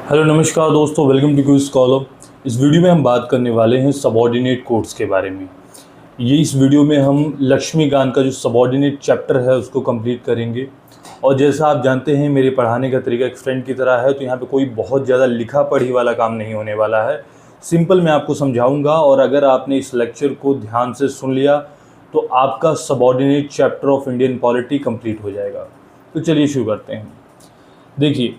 Hello नमस्कार दोस्तों, welcome to quiz scholar. इस वीडियो में हम बात करने वाले हैं सबऑर्डिनेट कोड्स के बारे में। इस वीडियो में हम लक्ष्मीकांत का जो सबऑर्डिनेट चैप्टर है उसको कंप्लीट करेंगे। और जैसा आप जानते हैं मेरे पढ़ाने का तरीका एक फ्रेंड की तरह है, तो यहाँ पे कोई बहुत ज़्यादा लिखा पढ़ी वाला काम नहीं होने वाला है। सिंपल मैं आपको समझाऊँगा और अगर आपने इस लेक्चर को ध्यान से सुन लिया तो आपका subordinate chapter of Indian polity complete हो जाएगा। तो चलिए शुरू करते हैं। देखिए,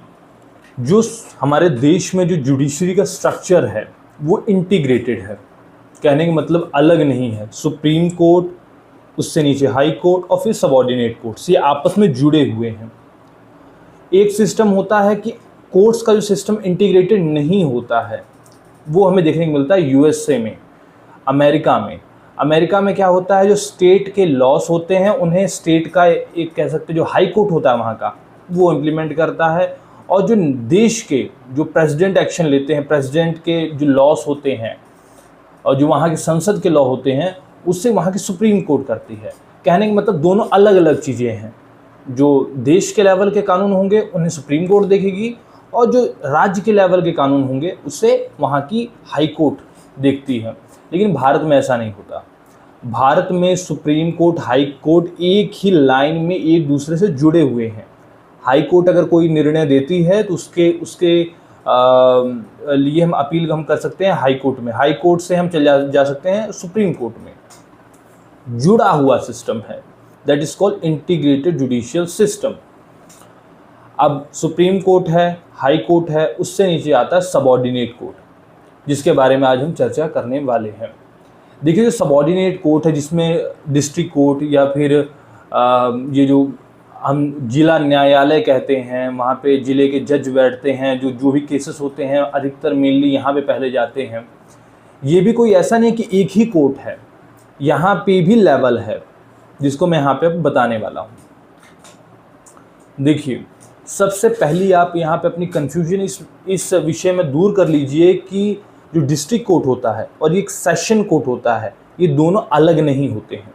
जो हमारे देश में जो जुडिशरी का स्ट्रक्चर है वो इंटीग्रेटेड है। कहने का मतलब अलग नहीं है। सुप्रीम कोर्ट, उससे नीचे हाई कोर्ट और फिर सबऑर्डिनेट कोर्ट्स, ये आपस में जुड़े हुए हैं। एक सिस्टम होता है कि कोर्ट्स का जो सिस्टम इंटीग्रेटेड नहीं होता है, वो हमें देखने को मिलता है यूएसए में, अमेरिका में क्या होता है, जो स्टेट के लॉस होते हैं उन्हें स्टेट का एक कह सकते जो हाई कोर्ट होता है वहाँ का, वो इम्प्लीमेंट करता है। और जो देश के जो प्रेसिडेंट एक्शन लेते हैं, प्रेसिडेंट के जो लॉस होते हैं और जो वहाँ के संसद के लॉ होते हैं, उससे वहाँ की सुप्रीम कोर्ट करती है। कहने का मतलब दोनों अलग अलग चीज़ें हैं। जो देश के लेवल के कानून होंगे उन्हें सुप्रीम कोर्ट देखेगी, और जो राज्य के लेवल के कानून होंगे उससे वहाँ की हाई कोर्ट देखती है। लेकिन भारत में ऐसा नहीं होता। भारत में सुप्रीम कोर्ट, हाई कोर्ट एक ही लाइन में एक दूसरे से जुड़े हुए हैं। हाई कोर्ट अगर कोई निर्णय देती है तो उसके लिए हम अपील कर सकते हैं हाई कोर्ट में, हाई कोर्ट से हम जा सकते हैं सुप्रीम कोर्ट में। जुड़ा हुआ सिस्टम है, that is called integrated judicial system. अब सुप्रीम कोर्ट है, हाई कोर्ट है, उससे नीचे आता है सबऑर्डिनेट कोर्ट, जिसके बारे में आज हम चर्चा करने वाले हैं। देखिए, जो सबऑर्डिनेट कोर्ट है जिसमें डिस्ट्रिक्ट कोर्ट या फिर ये जो हम जिला न्यायालय कहते हैं, वहाँ पे ज़िले के जज बैठते हैं, जो भी केसेस होते हैं अधिकतर मेनली यहाँ पे पहले जाते हैं। ये भी कोई ऐसा नहीं कि एक ही कोर्ट है, यहाँ पे भी लेवल है, जिसको मैं यहाँ पे बताने वाला हूँ। देखिए, सबसे पहली आप यहाँ पे अपनी कन्फ्यूजन इस विषय में दूर कर लीजिए कि जो डिस्ट्रिक्ट कोर्ट होता है और एक सेशन कोर्ट होता है, ये दोनों अलग नहीं होते हैं।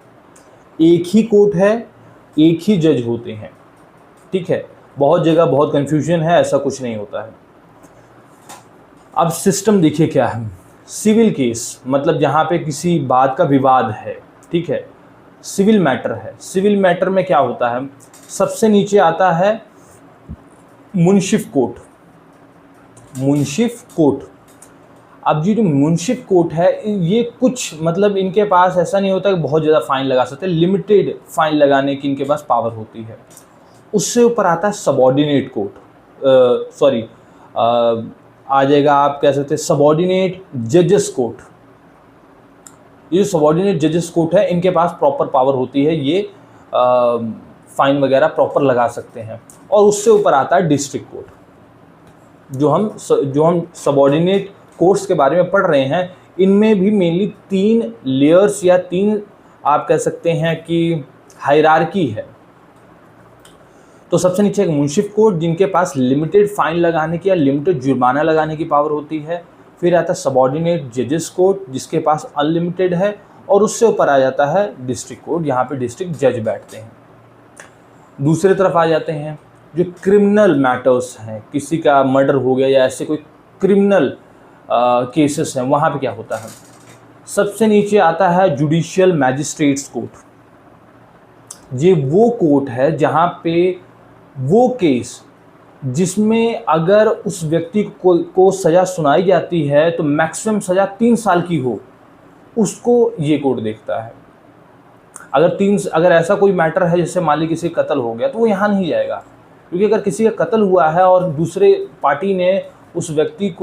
एक ही कोर्ट है, एक ही जज होते हैं, ठीक है। बहुत जगह बहुत कन्फ्यूजन है, ऐसा कुछ नहीं होता है। अब सिस्टम देखिए क्या है। सिविल केस मतलब जहाँ पे किसी बात का विवाद है, ठीक है, सिविल मैटर है। सिविल मैटर में क्या होता है, सबसे नीचे आता है मुंशिफ कोर्ट। मुंशिफ कोर्ट, अब जी जो मुंशिफ कोर्ट है, ये कुछ मतलब इनके पास ऐसा नहीं होता कि बहुत ज़्यादा फ़ाइन लगा सकते, लिमिटेड फ़ाइन लगाने की इनके पास पावर होती है। उससे ऊपर आता है सबऑर्डिनेट कोर्ट, आ जाएगा, आप कह सकते हैं सबऑर्डिनेट जजेस कोर्ट। ये जो सबऑर्डिनेट जजेस कोर्ट है, इनके पास प्रॉपर पावर होती है, ये फ़ाइन वगैरह प्रॉपर लगा सकते हैं। और उससे ऊपर आता है डिस्ट्रिक्ट कोर्ट। जो हम सबऑर्डिनेट कोर्ट्स के बारे में पढ़ रहे हैं, इनमें भी मेनली 3 लेयर्स या 3 आप कह सकते हैं कि हायरार्की है। तो सबसे नीचे एक मुंशिफ कोर्ट, जिनके पास लिमिटेड फाइन लगाने की या लिमिटेड जुर्माना लगाने की पावर होती है। फिर आता है सबऑर्डिनेट जजेस कोर्ट, जिसके पास अनलिमिटेड है। और उससे ऊपर आ जाता है डिस्ट्रिक्ट कोर्ट, यहाँ पे डिस्ट्रिक्ट जज बैठते हैं। दूसरी तरफ आ जाते हैं जो क्रिमिनल मैटर्स हैं, किसी का मर्डर हो गया या ऐसे कोई क्रिमिनल केसेस हैं, वहाँ पे क्या होता है। सबसे नीचे आता है जुडिशियल मैजिस्ट्रेट्स कोर्ट। ये वो कोर्ट है जहाँ पे वो केस जिसमें अगर उस व्यक्ति को सज़ा सुनाई जाती है तो मैक्सिमम सज़ा 3 साल की हो, उसको ये कोर्ट देखता है। अगर ऐसा कोई मैटर है जैसे मान ली किसी का कत्ल हो गया, तो वो यहाँ नहीं जाएगा, क्योंकि अगर किसी का कत्ल हुआ है और दूसरे पार्टी ने उस व्यक्ति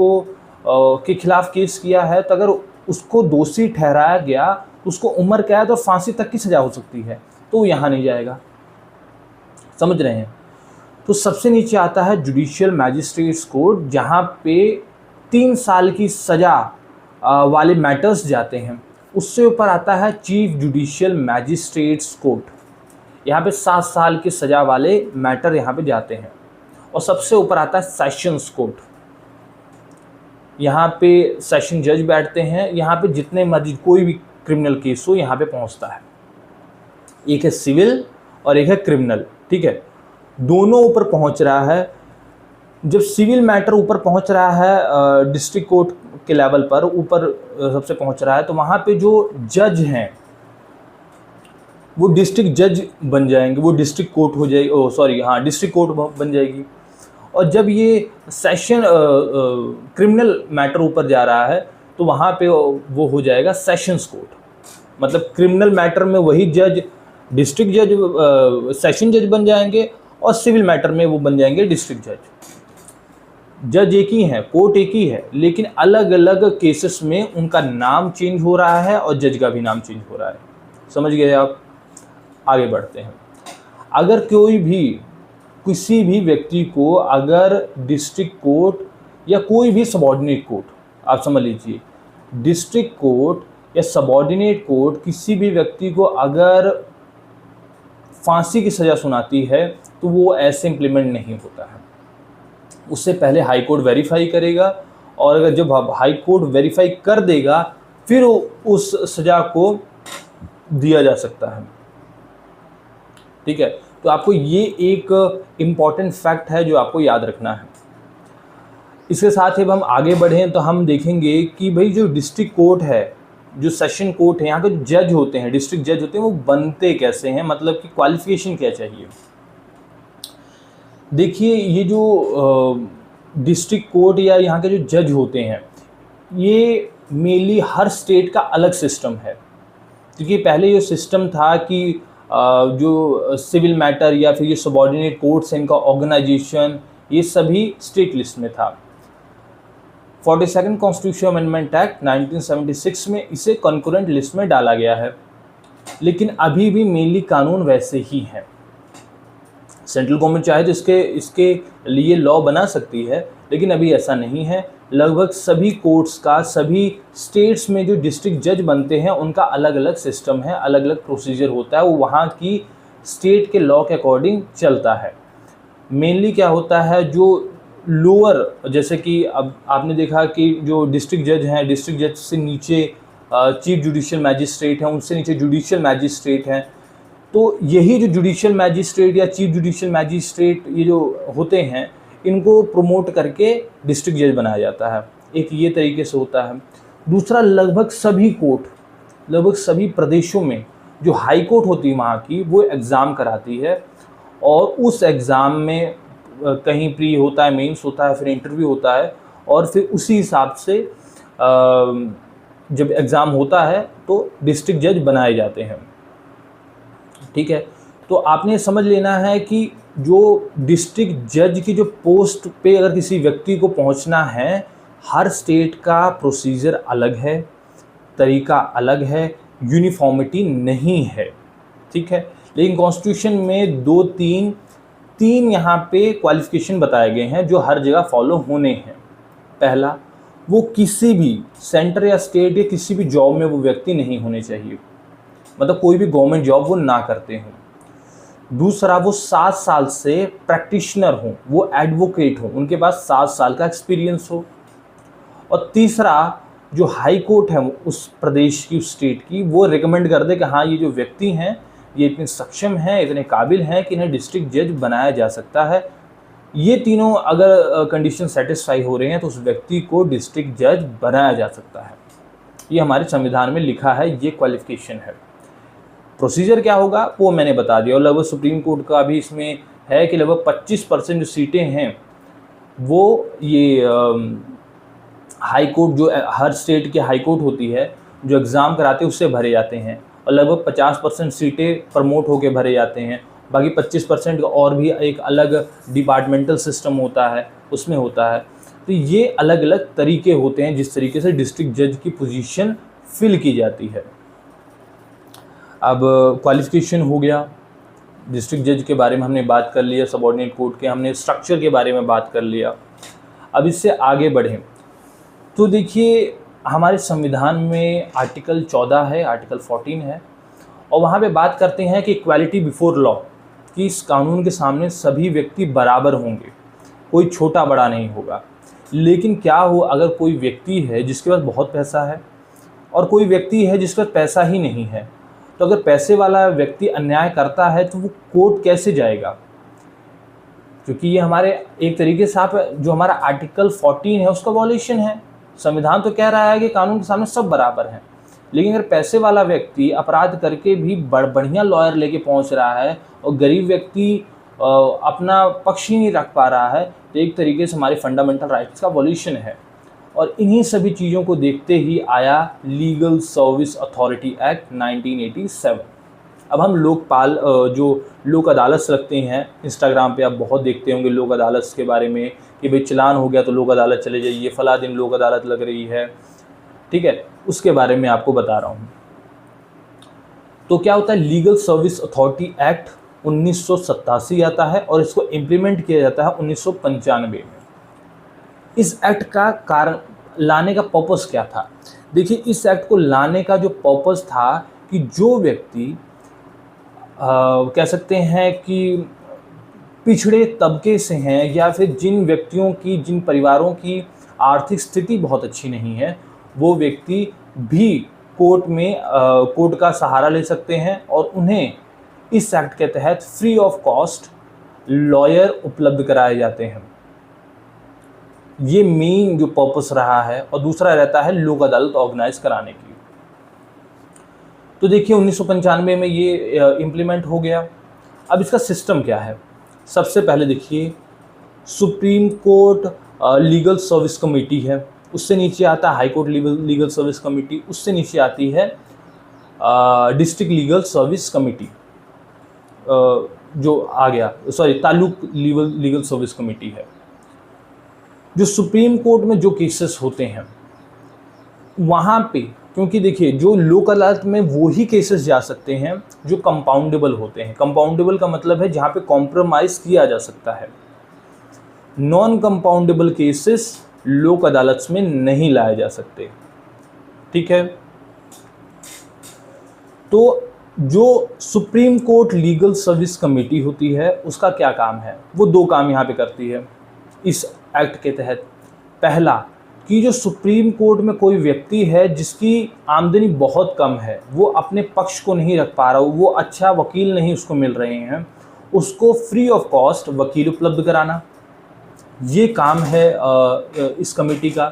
के खिलाफ केस किया है, तो अगर उसको दोषी ठहराया गया तो उसको उम्र कैद और फांसी तक की सज़ा हो सकती है, तो वो यहाँ नहीं जाएगा। समझ रहे हैं। तो सबसे नीचे आता है जुडिशियल मैजिस्ट्रेट्स कोर्ट, जहाँ पे 3 साल की सज़ा वाले मैटर्स जाते हैं। उससे ऊपर आता है चीफ जुडिशियल मैजिस्ट्रेट्स कोर्ट। यहाँ पे 7 साल की सज़ा वाले मैटर यहाँ पे जाते हैं। और सबसे ऊपर आता है सेशंस कोर्ट। यहाँ पे सेशन जज बैठते हैं। यहाँ पे जितने मर्जी कोई भी क्रिमिनल केस हो यहाँ पे पहुँचता है। एक है सिविल और एक है क्रिमिनल, ठीक है। दोनों ऊपर पहुँच रहा है जब सिविल मैटर ऊपर पहुंच रहा है डिस्ट्रिक्ट कोर्ट के लेवल पर, ऊपर सबसे पहुंच रहा है, तो वहाँ पे जो जज हैं वो डिस्ट्रिक्ट जज बन जाएंगे, वो डिस्ट्रिक्ट कोर्ट हो जाएगी, सॉरी हाँ डिस्ट्रिक्ट कोर्ट बन जाएगी। और जब ये सेशन क्रिमिनल मैटर ऊपर जा रहा है तो वहाँ पे वो हो जाएगा सेशंस कोर्ट। मतलब क्रिमिनल मैटर में वही जज डिस्ट्रिक्ट जज, सेशन जज बन जाएंगे, और सिविल मैटर में वो बन जाएंगे डिस्ट्रिक्ट जज। जज एक ही है, कोर्ट एक ही है, लेकिन अलग अलग केसेस में उनका नाम चेंज हो रहा है और जज का भी नाम चेंज हो रहा है। समझ गए आप? आगे बढ़ते हैं। अगर कोई भी किसी भी व्यक्ति को अगर डिस्ट्रिक्ट कोर्ट या कोई भी सबॉर्डिनेट कोर्ट, आप समझ लीजिए डिस्ट्रिक्ट कोर्ट या सबॉर्डिनेट कोर्ट किसी भी व्यक्ति को अगर फांसी की सज़ा सुनाती है तो वो ऐसे इम्प्लीमेंट नहीं होता है। उससे पहले हाई कोर्ट वेरीफाई करेगा, और अगर जब हाई कोर्ट वेरीफाई कर देगा फिर उस सज़ा को दिया जा सकता है। ठीक है, तो आपको ये एक इम्पॉर्टेंट फैक्ट है जो आपको याद रखना है। इसके साथ ही हम आगे बढ़ें तो हम देखेंगे कि भाई जो डिस्ट्रिक्ट कोर्ट है, जो सेशन कोर्ट है, यहाँ के जो जज होते हैं, डिस्ट्रिक्ट जज होते हैं, वो बनते कैसे हैं, मतलब कि क्वालिफिकेशन क्या चाहिए। देखिए ये जो डिस्ट्रिक्ट कोर्ट या यहाँ के जो जज होते हैं, ये मेनली हर स्टेट का अलग सिस्टम है। क्योंकि पहले ये सिस्टम था कि जो सिविल मैटर या फिर ये सबॉर्डिनेट कोर्ट्स हैं, इनका ऑर्गेनाइजेशन ये सभी स्टेट लिस्ट में था। 42nd कॉन्स्टिट्यूशन अमेंडमेंट एक्ट 1976 में इसे कंकरेंट लिस्ट में डाला गया है, लेकिन अभी भी मेनली कानून वैसे ही हैं। सेंट्रल गवर्नमेंट चाहे तो इसके लिए लॉ बना सकती है, लेकिन अभी ऐसा नहीं है। लगभग सभी कोर्ट्स का, सभी स्टेट्स में जो डिस्ट्रिक्ट जज बनते हैं उनका अलग अलग सिस्टम है, अलग अलग प्रोसीजर होता है, वो वहाँ की स्टेट के लॉ के अकॉर्डिंग चलता है। मेनली क्या होता है, जो लोअर, जैसे कि अब आपने देखा कि जो डिस्ट्रिक्ट जज हैं, डिस्ट्रिक्ट जज से नीचे चीफ जुडिशियल मैजिस्ट्रेट हैं, उनसे नीचे जुडिशियल मैजिस्ट्रेट हैं। तो यही जो जुडिशियल मैजिस्ट्रेट या चीफ जुडिशियल मैजिस्ट्रेट ये जो होते हैं, इनको प्रमोट करके डिस्ट्रिक्ट जज बनाया जाता है। एक ये तरीके से होता है। दूसरा, लगभग सभी कोर्ट, लगभग सभी प्रदेशों में जो हाई कोर्ट होती है वहाँ की, वो एग्ज़ाम कराती है, और उस एग्ज़ाम में कहीं प्री होता है, मेंस होता है, फिर इंटरव्यू होता है, और फिर उसी हिसाब से जब एग्ज़ाम होता है तो डिस्ट्रिक्ट जज बनाए जाते हैं। ठीक है, तो आपने समझ लेना है कि जो डिस्ट्रिक्ट जज की जो पोस्ट पे अगर किसी व्यक्ति को पहुंचना है, हर स्टेट का प्रोसीजर अलग है, तरीका अलग है, यूनिफॉर्मिटी नहीं है। ठीक है, लेकिन कॉन्स्टिट्यूशन में तीन यहाँ पे क्वालिफिकेशन बताए गए हैं जो हर जगह फॉलो होने हैं। पहला, वो किसी भी सेंटर या स्टेट या किसी भी जॉब में वो व्यक्ति नहीं होने चाहिए, मतलब कोई भी गवर्नमेंट जॉब वो ना करते हों। दूसरा, वो 7 साल से प्रैक्टिशनर हों, वो एडवोकेट हों, उनके पास 7 साल का एक्सपीरियंस हो। और तीसरा, जो हाई कोर्ट है उस प्रदेश की, उस स्टेट की, वो रिकमेंड कर दे कि हाँ ये जो व्यक्ति हैं ये इतने सक्षम हैं, इतने काबिल हैं कि इन्हें डिस्ट्रिक्ट जज बनाया जा सकता है। ये तीनों अगर कंडीशन सेटिस्फाई हो रहे हैं तो उस व्यक्ति को डिस्ट्रिक्ट जज बनाया जा सकता है। ये हमारे संविधान में लिखा है, ये क्वालिफिकेशन है। प्रोसीजर क्या होगा वो मैंने बता दिया, और लगभग सुप्रीम कोर्ट का भी इसमें है कि लगभग 25% जो सीटें हैं वो ये हाई कोर्ट, जो हर स्टेट की हाई कोर्ट होती है, जो एग्ज़ाम कराते हैं उससे भरे जाते हैं, और लगभग 50% सीटें प्रमोट होकर भरे जाते हैं। बाकी 25% और भी एक अलग डिपार्टमेंटल सिस्टम होता है, उसमें होता है। तो ये अलग अलग तरीके होते हैं जिस तरीके से डिस्ट्रिक्ट जज की पोजीशन फिल की जाती है। अब क्वालिफिकेशन हो गया, डिस्ट्रिक्ट जज के बारे में हमने बात कर लिया, सबऑर्डिनेट कोर्ट के हमने स्ट्रक्चर के बारे में बात कर लिया। अब इससे आगे बढ़ें तो देखिए हमारे संविधान में आर्टिकल 14 है, आर्टिकल 14 है, और वहाँ पे बात करते हैं कि इक्वालिटी बिफोर लॉ, कि इस कानून के सामने सभी व्यक्ति बराबर होंगे, कोई छोटा बड़ा नहीं होगा। लेकिन क्या हो अगर कोई व्यक्ति है जिसके पास बहुत पैसा है और कोई व्यक्ति है जिसके पास पैसा ही नहीं है, तो अगर पैसे वाला व्यक्ति अन्याय करता है तो वो कोर्ट कैसे जाएगा? क्योंकि ये हमारे एक तरीके से आप जो हमारा आर्टिकल 14 है उसका वॉल्यूशन है। संविधान तो कह रहा है कि कानून के सामने सब बराबर हैं, लेकिन अगर पैसे वाला व्यक्ति अपराध करके भी बढ़िया लॉयर लेके पहुंच रहा है और गरीब व्यक्ति अपना पक्ष ही नहीं रख पा रहा है, तो एक तरीके से हमारे फंडामेंटल राइट्स का वॉल्यूशन है। और इन्हीं सभी चीज़ों को देखते ही आया लीगल सर्विस अथॉरिटी एक्ट 1987। अब हम लोकपाल जो लोक अदालत रखते हैं, इंस्टाग्राम पे आप बहुत देखते होंगे लोक अदालत के बारे में कि भाई चलान हो गया तो लोक अदालत चले जाइए, फला दिन लोक अदालत लग रही है, ठीक है, उसके बारे में आपको बता रहा हूँ। तो क्या होता है, लीगल सर्विस अथॉरिटी एक्ट 1987 आता है और इसको इम्प्लीमेंट किया जाता है 1995 में। इस एक्ट का कारण लाने का पर्पस क्या था? देखिए, इस एक्ट को लाने का जो पर्पस था कि जो व्यक्ति कह सकते हैं कि पिछड़े तबके से हैं या फिर जिन व्यक्तियों की, जिन परिवारों की आर्थिक स्थिति बहुत अच्छी नहीं है, वो व्यक्ति भी कोर्ट का सहारा ले सकते हैं और उन्हें इस एक्ट के तहत फ्री ऑफ कॉस्ट लॉयर उपलब्ध कराए जाते हैं। ये मेन जो पर्पस रहा है। और दूसरा रहता है लोक अदालत ऑर्गेनाइज कराने की। तो देखिए 1995 में ये इम्प्लीमेंट हो गया। अब इसका सिस्टम क्या है? सबसे पहले देखिए, supreme court legal service committee है, उससे नीचे आता है high court legal service committee, उससे नीचे आती है डिस्ट्रिक्ट लीगल सर्विस कमेटी, जो आ गया तालुक लीगल सर्विस कमेटी है। जो सुप्रीम कोर्ट में जो केसेस होते हैं वहाँ पे, क्योंकि देखिए जो लोक अदालत में वो ही केसेस जा सकते हैं जो कंपाउंडेबल होते हैं। कंपाउंडेबल का मतलब है जहाँ पे कॉम्प्रोमाइज़ किया जा सकता है। नॉन कंपाउंडेबल केसेस लोक अदालत में नहीं लाए जा सकते, ठीक है। तो जो supreme court legal service committee होती है उसका क्या काम है? वो दो काम यहाँ पे करती है इस एक्ट के तहत। पहला कि जो सुप्रीम कोर्ट में कोई व्यक्ति है जिसकी आमदनी बहुत कम है, वो अपने पक्ष को नहीं रख पा रहा, वो अच्छा वकील नहीं उसको मिल रहे हैं, उसको फ्री ऑफ कॉस्ट वकील उपलब्ध कराना, ये काम है इस कमेटी का।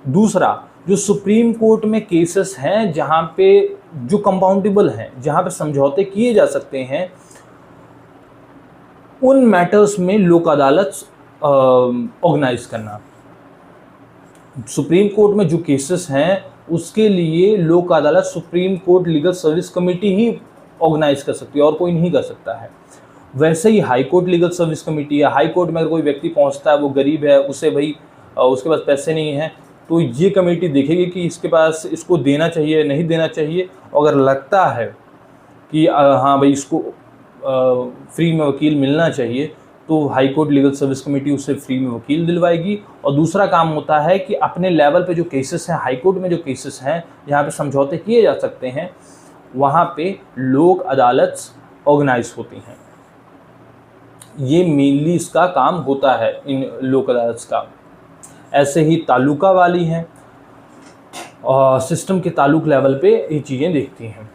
दूसरा, जो सुप्रीम कोर्ट में केसेस हैं जहाँ पे जो कंपाउंडेबल हैं, जहाँ पे समझौते किए जा सकते हैं, उन मैटर्स में लोक अदालत ऑर्गेनाइज करना। सुप्रीम कोर्ट में जो केसेस हैं उसके लिए Lok Adalat supreme court legal service committee ही ऑर्गेनाइज कर सकती है और कोई नहीं कर सकता है। वैसे ही high court legal service committee है। हाई कोर्ट में अगर कोई व्यक्ति पहुंचता है, वो गरीब है, उसे भाई उसके पास पैसे नहीं हैं, तो ये कमेटी देखेगी कि इसके पास इसको देना चाहिए नहीं देना चाहिए। अगर लगता है कि हाँ भाई इसको फ्री में वकील मिलना चाहिए, तो high court legal service committee उसे फ्री में वकील दिलवाएगी। और दूसरा काम होता है कि अपने लेवल पे जो केसेस हैं, हाई कोर्ट में जो केसेस हैं जहाँ पे समझौते किए जा सकते हैं, वहाँ पे लोक अदालत ऑर्गेनाइज होती हैं। ये मेनली इसका काम होता है इन लोक अदालत का। ऐसे ही तालुका वाली हैं, सिस्टम के ताल्लुक लेवल पे ये चीज़ें देखती हैं।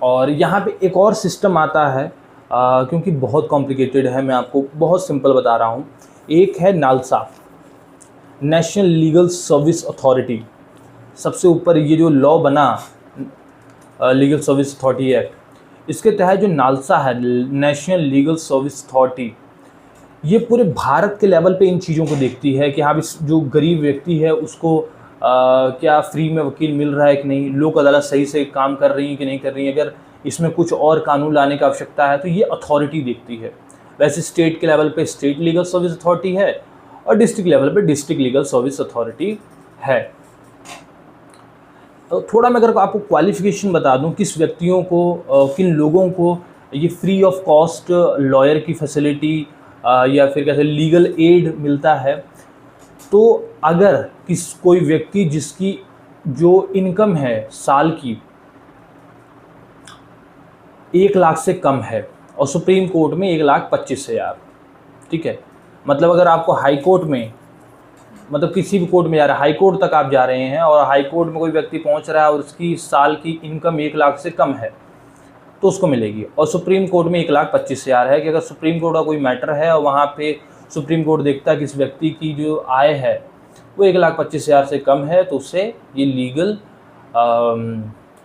और यहाँ पे एक और सिस्टम आता है, क्योंकि बहुत कॉम्प्लिकेटेड है, मैं आपको बहुत सिंपल बता रहा हूँ। एक है NALSA, national legal service authority. सबसे ऊपर ये जो लॉ बना लीगल सर्विस अथॉरिटी एक्ट, इसके तहत जो नालसा है, नेशनल लीगल सर्विस अथॉरिटी, ये पूरे भारत के लेवल पे इन चीज़ों को देखती है कि हाँ जो गरीब व्यक्ति है उसको क्या फ्री में वकील मिल रहा है कि नहीं, लोक अदालत सही से काम कर रही है कि नहीं कर रही है, अगर इसमें कुछ और कानून लाने की आवश्यकता है तो ये अथॉरिटी देखती है। वैसे स्टेट के लेवल पे स्टेट लीगल सर्विस अथॉरिटी है और डिस्ट्रिक्ट लेवल पे डिस्ट्रिक्ट लीगल सर्विस अथॉरिटी है। तो थोड़ा मैं अगर आपको क्वालिफिकेशन बता दूं, किस व्यक्तियों को, किन लोगों को ये फ्री ऑफ कॉस्ट लॉयर की फैसिलिटी या फिर कैसे लीगल एड मिलता है। तो अगर कोई व्यक्ति जिसकी जो इनकम है साल की 1 लाख से कम है और सुप्रीम कोर्ट में 1,25,000, ठीक है, मतलब अगर आपको हाई कोर्ट में, मतलब किसी भी कोर्ट में जा रहा है, हाई कोर्ट तक आप जा रहे हैं और हाई कोर्ट में कोई व्यक्ति पहुंच रहा है और उसकी साल की इनकम 1 लाख से कम है, तो उसको मिलेगी। और सुप्रीम कोर्ट में 1,25,000 है कि अगर सुप्रीम कोर्ट का कोई मैटर है और वहाँ पे सुप्रीम कोर्ट देखता है कि इस व्यक्ति की जो आय है वो 1,25,000 से कम है, तो उससे ये लीगल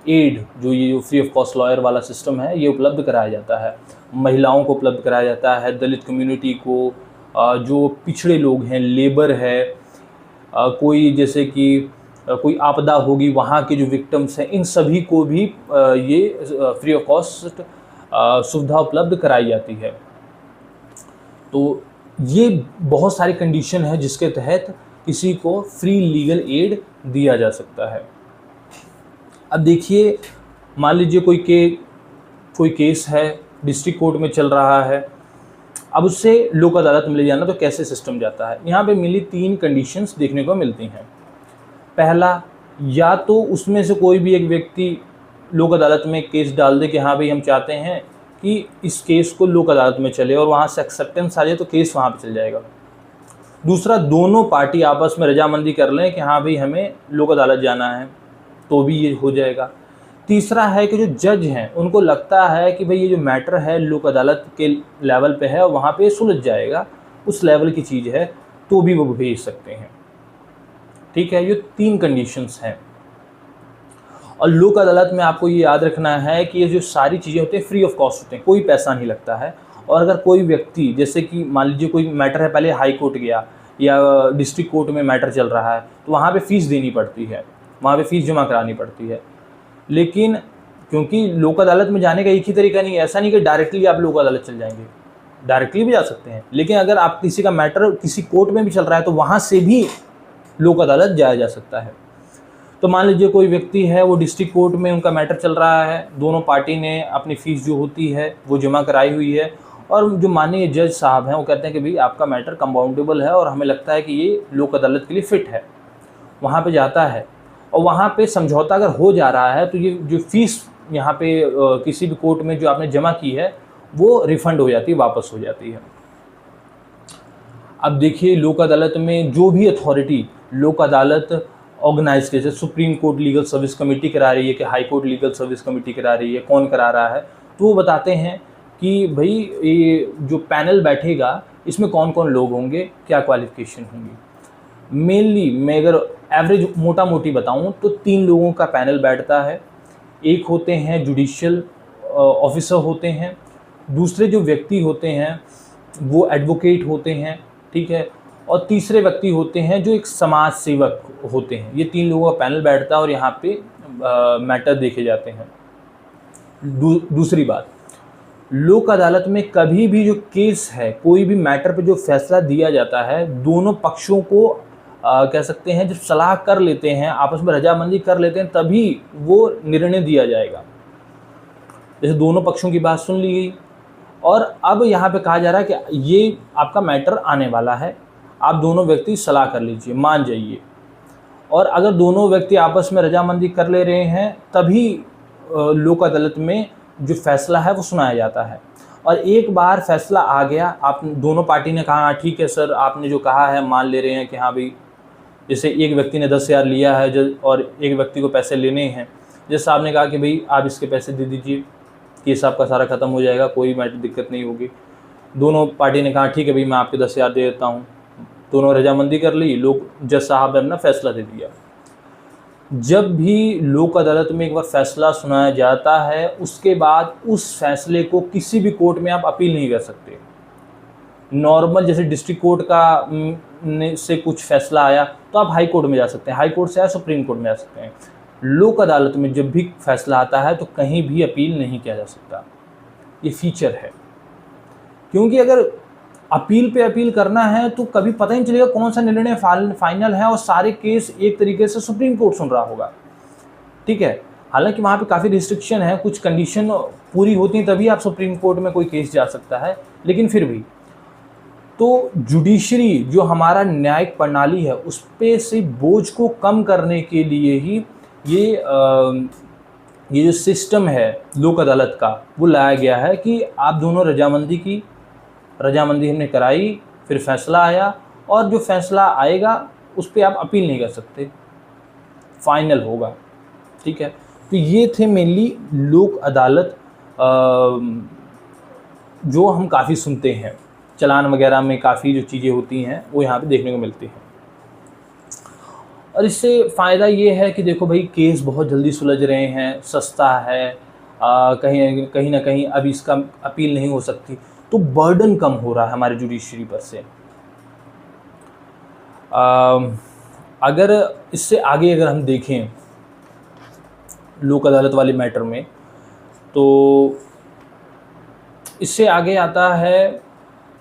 एड जो फ्री ऑफ कॉस्ट लॉयर वाला सिस्टम है ये उपलब्ध कराया जाता है। महिलाओं को उपलब्ध कराया जाता है, दलित कम्युनिटी को, जो पिछड़े लोग हैं, लेबर है, कोई जैसे कि कोई आपदा होगी वहाँ के जो विक्टिम्स हैं, इन सभी को भी ये फ्री ऑफ कॉस्ट सुविधा उपलब्ध कराई जाती है। तो ये बहुत सारी कंडीशन है जिसके तहत किसी को फ्री लीगल एड दिया जा सकता है। अब देखिए, मान लीजिए कोई केस है, डिस्ट्रिक्ट कोर्ट में चल रहा है, अब उससे लोक अदालत में ले जाना, तो कैसे सिस्टम जाता है। यहाँ पे मिली 3 कंडीशंस देखने को मिलती हैं। पहला, या तो उसमें से कोई भी एक व्यक्ति लोक अदालत में केस डाल दे कि हाँ भाई हम चाहते हैं कि इस केस को लोक अदालत में चले, और वहाँ से एक्सेप्टेंस आ जाए तो केस वहाँ पे चल जाएगा। दूसरा, दोनों पार्टी आपस में रजामंदी कर लें कि हाँ भाई हमें लोक अदालत जाना है, तो भी ये हो जाएगा। तीसरा है कि जो जज हैं उनको लगता है कि भाई ये जो मैटर है लोक अदालत के लेवल पे है और वहाँ पे सुलझ जाएगा, उस लेवल की चीज़ है, तो भी वो भेज सकते हैं। ठीक है, ये 3 कंडीशंस हैं। और लोक अदालत में आपको ये याद रखना है कि ये जो सारी चीज़ें होती हैं फ्री ऑफ कॉस्ट होते हैं, कोई पैसा नहीं लगता है। और अगर कोई व्यक्ति, जैसे कि मान लीजिए कोई मैटर है, पहले हाई कोर्ट गया या डिस्ट्रिक्ट कोर्ट में मैटर चल रहा है, तो वहाँ पे फ़ीस देनी पड़ती है, वहाँ पे फ़ीस जमा करानी पड़ती है। लेकिन क्योंकि लोक अदालत में जाने का एक ही तरीका नहीं है, ऐसा नहीं कि डायरेक्टली आप लोक अदालत चल जाएंगे, डायरेक्टली भी जा सकते हैं, लेकिन अगर आप किसी का मैटर किसी कोर्ट में भी चल रहा है तो वहाँ से भी लोक अदालत जाया जा सकता है। तो मान लीजिए कोई व्यक्ति है, वो डिस्ट्रिक्ट कोर्ट में उनका मैटर चल रहा है, दोनों पार्टी ने अपनी फ़ीस जो होती है वो जमा कराई हुई है, और जो माननीय जज साहब हैं वो कहते हैं कि भाई आपका मैटर कंपाउंडेबल है और हमें लगता है कि ये लोक अदालत के लिए फ़िट है। वहाँ पे जाता है और वहाँ पे समझौता अगर हो जा रहा है तो ये जो फ़ीस यहाँ पे किसी भी कोर्ट में जो आपने जमा की है वो रिफ़ंड हो जाती है, वापस हो जाती है। अब देखिए, लोक अदालत में जो भी अथॉरिटी लोक अदालत ऑर्गेनाइज, जैसे supreme court legal service committee करा रही है कि high court legal service committee करा रही है, कौन करा रहा है, तो वो बताते हैं कि भाई ये जो पैनल बैठेगा इसमें कौन कौन लोग होंगे, क्या क्वालिफ़िकेशन होंगी। मेनली मैं अगर एवरेज मोटा मोटी बताऊं तो 3 लोगों का पैनल बैठता है। एक होते हैं जुडिशियल ऑफिसर होते हैं, दूसरे जो व्यक्ति होते हैं वो एडवोकेट होते हैं, ठीक है, और तीसरे व्यक्ति होते हैं जो एक समाज सेवक होते हैं। ये 3 लोगों का पैनल बैठता है और यहाँ पे मैटर देखे जाते हैं। दूसरी बात, लोक अदालत में कभी भी जो केस है, कोई भी मैटर पे जो फैसला दिया जाता है, दोनों पक्षों को कह सकते हैं जब सलाह कर लेते हैं, आपस में रजामंदी कर लेते हैं, तभी वो निर्णय दिया जाएगा। जैसे दोनों पक्षों की बात सुन ली गई और अब यहाँ पे कहा जा रहा है कि ये आपका मैटर आने वाला है, आप दोनों व्यक्ति सलाह कर लीजिए, मान जाइए। और अगर दोनों व्यक्ति आपस में रजामंदी कर ले रहे हैं तभी लोक अदालत में जो फैसला है वो सुनाया जाता है। और एक बार फैसला आ गया, आप दोनों पार्टी ने कहा हाँ ठीक है सर, आपने जो कहा है मान ले रहे हैं कि हाँ भाई, जैसे एक व्यक्ति ने 10,000 लिया है और एक व्यक्ति को पैसे लेने हैं, जज साहब ने कहा कि भाई आप इसके पैसे दे दीजिए, केस आपका सारा ख़त्म हो जाएगा, कोई मैटर दिक्कत नहीं होगी। दोनों पार्टी ने कहा ठीक है भाई मैं आपके 10,000 दे देता हूँ, दोनों रजामंदी कर ली, लोग जज साहब ने अपना फैसला दे दिया। जब भी लोक अदालत में एक बार फैसला सुनाया जाता है, उसके बाद उस फैसले को किसी भी कोर्ट में आप अपील नहीं कर सकते। नॉर्मल जैसे डिस्ट्रिक्ट कोर्ट का से कुछ फैसला आया तो आप हाई कोर्ट में जा सकते हैं, हाई कोर्ट से आया सुप्रीम कोर्ट में जा सकते हैं। लोक अदालत में जब भी फैसला आता है तो कहीं भी अपील नहीं किया जा सकता, ये फीचर है। क्योंकि अगर अपील पे अपील करना है तो कभी पता ही नहीं चलेगा कौन सा निर्णय फाइनल है, और सारे केस एक तरीके से सुप्रीम कोर्ट सुन रहा होगा, ठीक है। हालांकि वहाँ पे काफ़ी रिस्ट्रिक्शन है, कुछ कंडीशन पूरी होती हैं तभी आप सुप्रीम कोर्ट में कोई केस जा सकता है, लेकिन फिर भी तो जुडिशरी जो हमारा न्यायिक प्रणाली है उस पे से बोझ को कम करने के लिए ही ये जो सिस्टम है लोक अदालत का वो लाया गया है कि आप दोनों रजामंदी हमने कराई, फिर फैसला आया, और जो फैसला आएगा उस पर आप अपील नहीं कर सकते, फाइनल होगा, ठीक है। तो ये थे मेनली लोक अदालत जो हम काफ़ी सुनते हैं, चालान वगैरह में काफ़ी जो चीज़ें होती हैं वो यहाँ पे देखने को मिलती हैं। और इससे फ़ायदा ये है कि देखो भाई, केस बहुत जल्दी सुलझ रहे हैं, सस्ता है, कहीं ना कहीं अब इसका अपील नहीं हो सकती, तो बर्डन कम हो रहा है हमारे जुडिशरी पर से। अगर इससे आगे अगर हम देखें लोक अदालत वाले मैटर में, तो इससे आगे आता है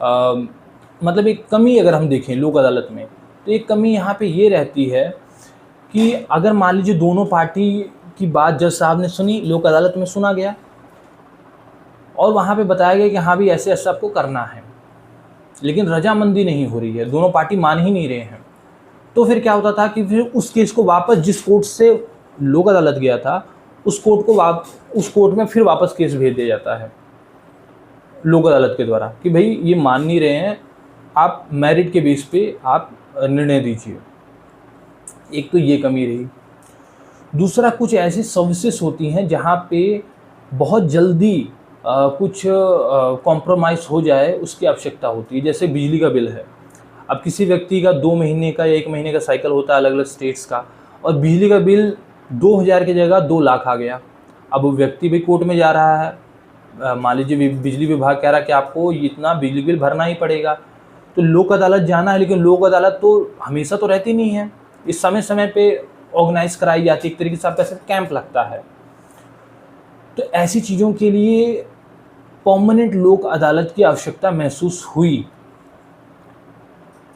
मतलब एक कमी अगर हम देखें लोक अदालत में, तो एक कमी यहाँ पे ये रहती है कि अगर मान लीजिए दोनों पार्टी की बात जज साहब ने सुनी, लोक अदालत में सुना गया और वहाँ पे बताया गया कि हाँ भी ऐसे ऐसा आपको करना है, लेकिन रजामंदी नहीं हो रही है, दोनों पार्टी मान ही नहीं रहे हैं, तो फिर क्या होता था कि फिर उस केस को वापस जिस कोर्ट से लोक अदालत गया था उस कोर्ट में फिर वापस केस भेज दिया जाता है लोक अदालत के द्वारा कि भाई ये मान नहीं रहे हैं, आप मेरिट के बेस पे आप निर्णय दीजिए। एक तो ये कमी रही। दूसरा, कुछ ऐसी सर्विसेज होती हैं जहाँ पे बहुत जल्दी कुछ कॉम्प्रोमाइज़ हो जाए उसकी आवश्यकता होती है। जैसे बिजली का बिल है, अब किसी व्यक्ति का 2 महीने का या 1 महीने का साइकिल होता है अलग अलग स्टेट्स का, और बिजली का बिल 2000 की जगह 2 लाख आ गया। अब वो व्यक्ति भी कोर्ट में जा रहा है, मान लीजिए बिजली विभाग कह रहा है कि आपको इतना बिजली बिल भरना ही पड़ेगा, तो लोक अदालत जाना है, लेकिन लोक अदालत तो हमेशा तो रहती नहीं है, इस समय समय पे ऑर्गेनाइज कराई जाती है, एक तरीके से आपका ऐसा कैंप लगता है। तो ऐसी चीज़ों के लिए परमानेंट लोक अदालत की आवश्यकता महसूस हुई,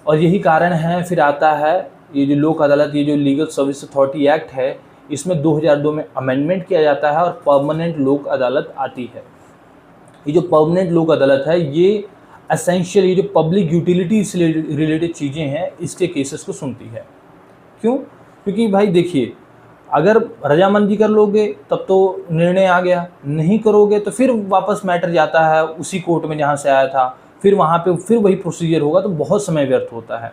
और यही कारण है फिर आता है ये जो लोक अदालत, ये जो लीगल सर्विस अथॉरिटी एक्ट है, इसमें 2002 में अमेंडमेंट किया जाता है और परमानेंट लोक अदालत आती है। ये जो परमानेंट लोक अदालत है ये एसेंशियल, ये जो पब्लिक यूटिलिटी से रिलेटेड चीज़ें हैं इसके केसेस को सुनती है। क्यों? क्योंकि भाई देखिए, अगर रजामंदी कर लोगे तब तो निर्णय आ गया, नहीं करोगे तो फिर वापस मैटर जाता है उसी कोर्ट में जहाँ से आया था, फिर वहाँ पे फिर वही प्रोसीजर होगा, तो बहुत समय व्यर्थ होता है।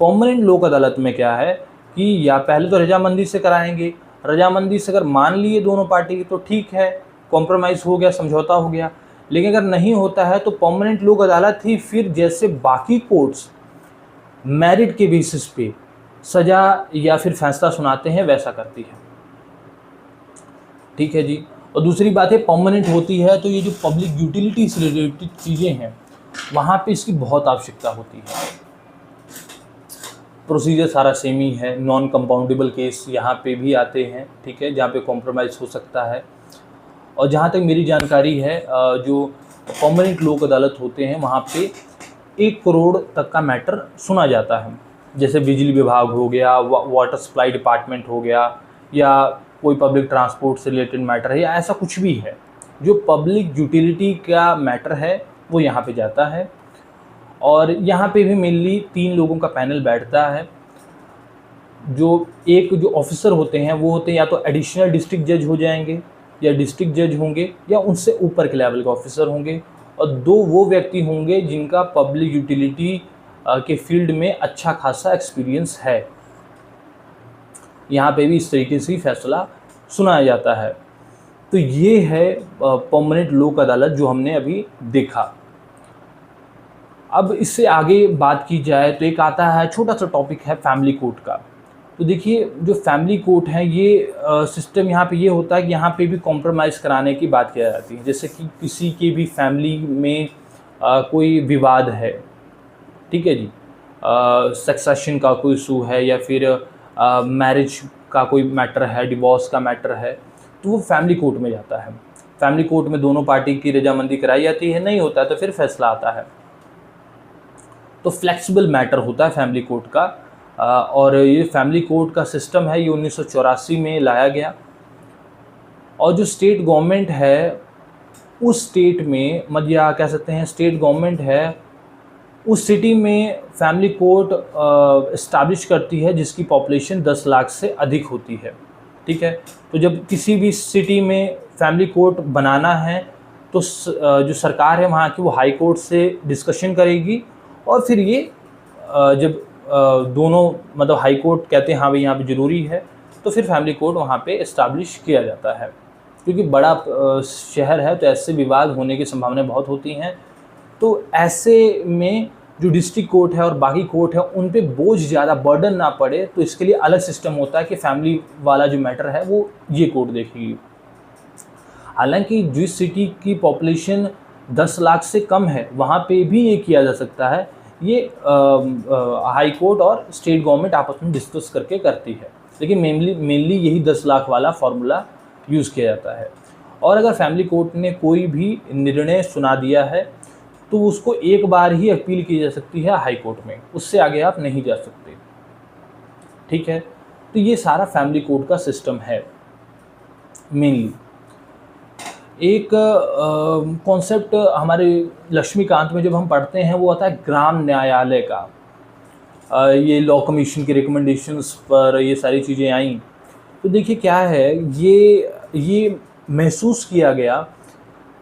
परमानेंट लोक अदालत में क्या है कि या पहले तो रजामंदी से कराएंगे, रजामंदी से अगर मान लिए दोनों पार्टी की तो ठीक है, कॉम्प्रोमाइज़ हो गया, समझौता हो गया, लेकिन अगर नहीं होता है तो परमानेंट लोक अदालत ही फिर जैसे बाकी कोर्ट्स मेरिट के बेसिस पे सज़ा या फिर फैसला सुनाते हैं वैसा करती है। ठीक है जी। और दूसरी बात है, परमानेंट होती है तो ये जो पब्लिक यूटिलिटी से रिलेटेड चीज़ें हैं वहाँ पे इसकी बहुत आवश्यकता होती है। प्रोसीजर सारा सेम ही है, नॉन कंपाउंडेबल केस यहाँ पे भी आते हैं, ठीक है, जहाँ पे कॉम्प्रोमाइज़ हो सकता है। और जहाँ तक मेरी जानकारी है, जो परमानेंट लोक अदालत होते हैं वहाँ पे 1 करोड़ तक का मैटर सुना जाता है। जैसे बिजली विभाग हो गया, वाटर सप्लाई डिपार्टमेंट हो गया, या कोई पब्लिक ट्रांसपोर्ट से रिलेटेड मैटर है, या ऐसा कुछ भी है जो पब्लिक यूटिलिटी का मैटर है वो यहाँ पे जाता है। और यहाँ पे भी मेनली 3 लोगों का पैनल बैठता है। जो ऑफिसर होते हैं वो होते हैं या तो एडिशनल डिस्ट्रिक्ट जज हो जाएंगे, या डिस्ट्रिक्ट जज होंगे, या उनसे ऊपर के लेवल के ऑफिसर होंगे, और 2 वो व्यक्ति होंगे जिनका पब्लिक यूटिलिटी के फील्ड में अच्छा खासा एक्सपीरियंस है। यहाँ पे भी इस तरीके से फैसला सुनाया जाता है। तो ये है परमानेंट लोक अदालत जो हमने अभी देखा। अब इससे आगे बात की जाए तो एक आता है, छोटा सा टॉपिक है फैमिली कोर्ट का। तो देखिए, जो फैमिली कोर्ट है ये सिस्टम यहाँ पे ये होता है कि यहाँ पे भी कॉम्प्रोमाइज़ कराने की बात की जाती है। जैसे कि किसी के भी फैमिली में कोई विवाद है, ठीक है जी, सक्सेशन का कोई इशू है, या फिर मैरिज का कोई मैटर है, डिवोर्स का मैटर है, तो वो फैमिली कोर्ट में जाता है। फैमिली कोर्ट में दोनों पार्टी की रजामंदी कराई जाती है, नहीं होता है तो फिर फैसला आता है। तो फ्लेक्सिबल मैटर होता है फैमिली कोर्ट का। और ये फैमिली कोर्ट का सिस्टम है ये 1984 में लाया गया। और जो स्टेट गवर्नमेंट है उस स्टेट में, मतलब या कह सकते हैं स्टेट गवर्नमेंट है उस सिटी में फैमिली कोर्ट इस्टेब्लिश करती है जिसकी पॉपुलेशन 10 लाख से अधिक होती है। ठीक है, तो जब किसी भी सिटी में फैमिली कोर्ट बनाना है तो जो सरकार है वहाँ की वो हाई कोर्ट से डिस्कशन करेगी, और फिर ये जब दोनों मतलब हाई कोर्ट कहते हैं हाँ भाई यहाँ पे ज़रूरी है, तो फिर फैमिली कोर्ट वहाँ पे इस्टेब्लिश किया जाता है। क्योंकि बड़ा शहर है तो ऐसे विवाद होने की संभावनाएं बहुत होती हैं। तो ऐसे में जो डिस्ट्रिक्ट कोर्ट है और बाकी कोर्ट है उन पे बोझ ज़्यादा बर्डन ना पड़े, तो इसके लिए अलग सिस्टम होता है कि फैमिली वाला जो मैटर है वो ये कोर्ट देखेगी। हालांकि जिस सिटी की पॉपुलेशन 10 लाख से कम है वहाँ पे भी ये किया जा सकता है, ये हाई कोर्ट और स्टेट गवर्नमेंट आपस में डिस्कस करके करती है, लेकिन मेनली यही 10 लाख वाला फार्मूला यूज़ किया जाता है। और अगर फैमिली कोर्ट ने कोई भी निर्णय सुना दिया है तो उसको एक बार ही अपील की जा सकती है हाई कोर्ट में, उससे आगे आप नहीं जा सकते। ठीक है, तो ये सारा फैमिली कोर्ट का सिस्टम है मेनली। एक कॉन्सेप्ट हमारे लक्ष्मीकांत में जब हम पढ़ते हैं वो आता है ग्राम न्यायालय का। ये लॉ कमीशन की रिकमेंडेशंस पर ये सारी चीज़ें आई। तो देखिए क्या है, ये महसूस किया गया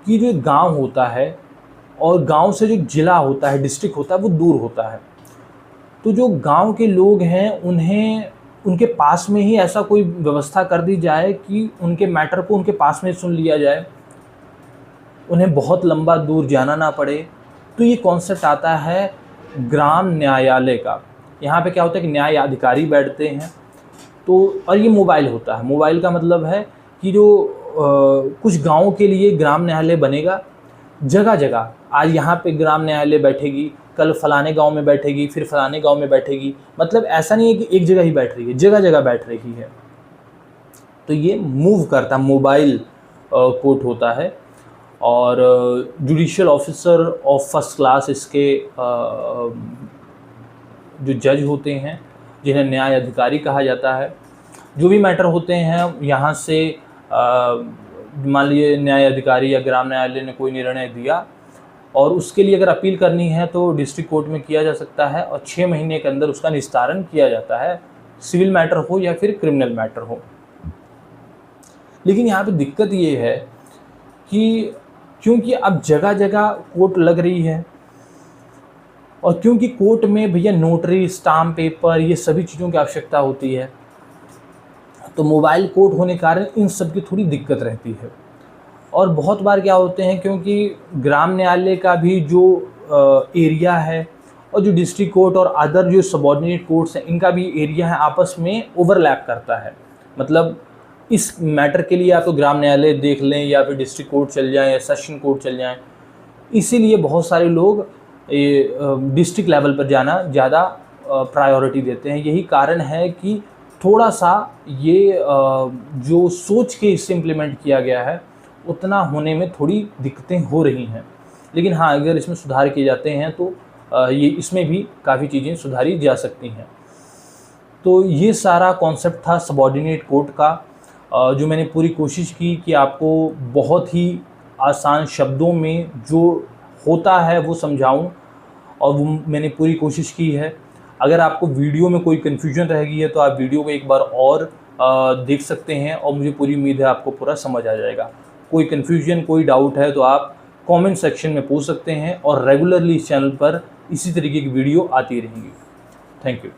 कि जो गांव होता है और गांव से जो जिला होता है, डिस्ट्रिक्ट होता है, वो दूर होता है। तो जो गांव के लोग हैं उन्हें उनके पास में ही ऐसा कोई व्यवस्था कर दी जाए कि उनके मैटर को उनके पास में सुन लिया जाए, उन्हें बहुत लंबा दूर जाना ना पड़े। तो ये कॉन्सेप्ट आता है ग्राम न्यायालय का। यहाँ पे क्या होता है कि न्याय अधिकारी बैठते हैं, तो और ये मोबाइल होता है। मोबाइल का मतलब है कि जो कुछ गाँव के लिए ग्राम न्यायालय बनेगा जगह जगह। आज यहाँ पे ग्राम न्यायालय बैठेगी, कल फलाने गांव में बैठेगी, फिर फलाने गांव में बैठेगी। मतलब ऐसा नहीं है कि एक जगह ही बैठ रही है, जगह जगह बैठ रही है। तो ये मूव करता मोबाइल कोर्ट होता है। और judicial officer of first class इसके जो जज होते हैं, जिन्हें न्याय अधिकारी कहा जाता है। जो भी मैटर होते हैं यहाँ से मान लीजिए न्याय अधिकारी या ग्राम न्यायालय ने कोई निर्णय दिया और उसके लिए अगर अपील करनी है तो डिस्ट्रिक्ट कोर्ट में किया जा सकता है और 6 महीने के अंदर उसका निस्तारण किया जाता है, सिविल मैटर हो या फिर क्रिमिनल मैटर हो। लेकिन यहाँ पे दिक्कत ये है कि क्योंकि अब जगह जगह कोर्ट लग रही है और क्योंकि कोर्ट में भैया नोटरी, स्टाम्प पेपर, ये सभी चीज़ों की आवश्यकता होती है, तो मोबाइल कोर्ट होने के कारण इन सब की थोड़ी दिक्कत रहती है। और बहुत बार क्या होते हैं, क्योंकि ग्राम न्यायालय का भी जो एरिया है और जो डिस्ट्रिक्ट कोर्ट और अदर जो सबऑर्डिनेट कोर्ट्स हैं इनका भी एरिया है, आपस में ओवरलैप करता है। मतलब इस मैटर के लिए आप तो ग्राम न्यायालय देख लें या फिर डिस्ट्रिक्ट कोर्ट चल जाएं या सेशन कोर्ट चल जाएं। इसीलिए बहुत सारे लोग डिस्ट्रिक्ट लेवल पर जाना ज़्यादा प्रायोरिटी देते हैं। यही कारण है कि थोड़ा सा ये जो सोच के इससे इम्प्लीमेंट किया गया है उतना होने में थोड़ी दिक्कतें हो रही हैं। लेकिन हाँ, अगर इसमें सुधार किए जाते हैं तो ये इसमें भी काफ़ी चीज़ें सुधारी जा सकती हैं। तो ये सारा कॉन्सेप्ट था सबऑर्डिनेट कोर्ट का, जो मैंने पूरी कोशिश की कि आपको बहुत ही आसान शब्दों में जो होता है वो समझाऊं, और वो मैंने पूरी कोशिश की है। अगर आपको वीडियो में कोई कन्फ्यूजन रह गई है तो आप वीडियो को एक बार और देख सकते हैं और मुझे पूरी उम्मीद है आपको पूरा समझ आ जाएगा। कोई कन्फ्यूजन, कोई डाउट है तो आप कमेंट सेक्शन में पूछ सकते हैं और रेगुलरली इस चैनल पर इसी तरीके की वीडियो आती रहेंगी। Thank you.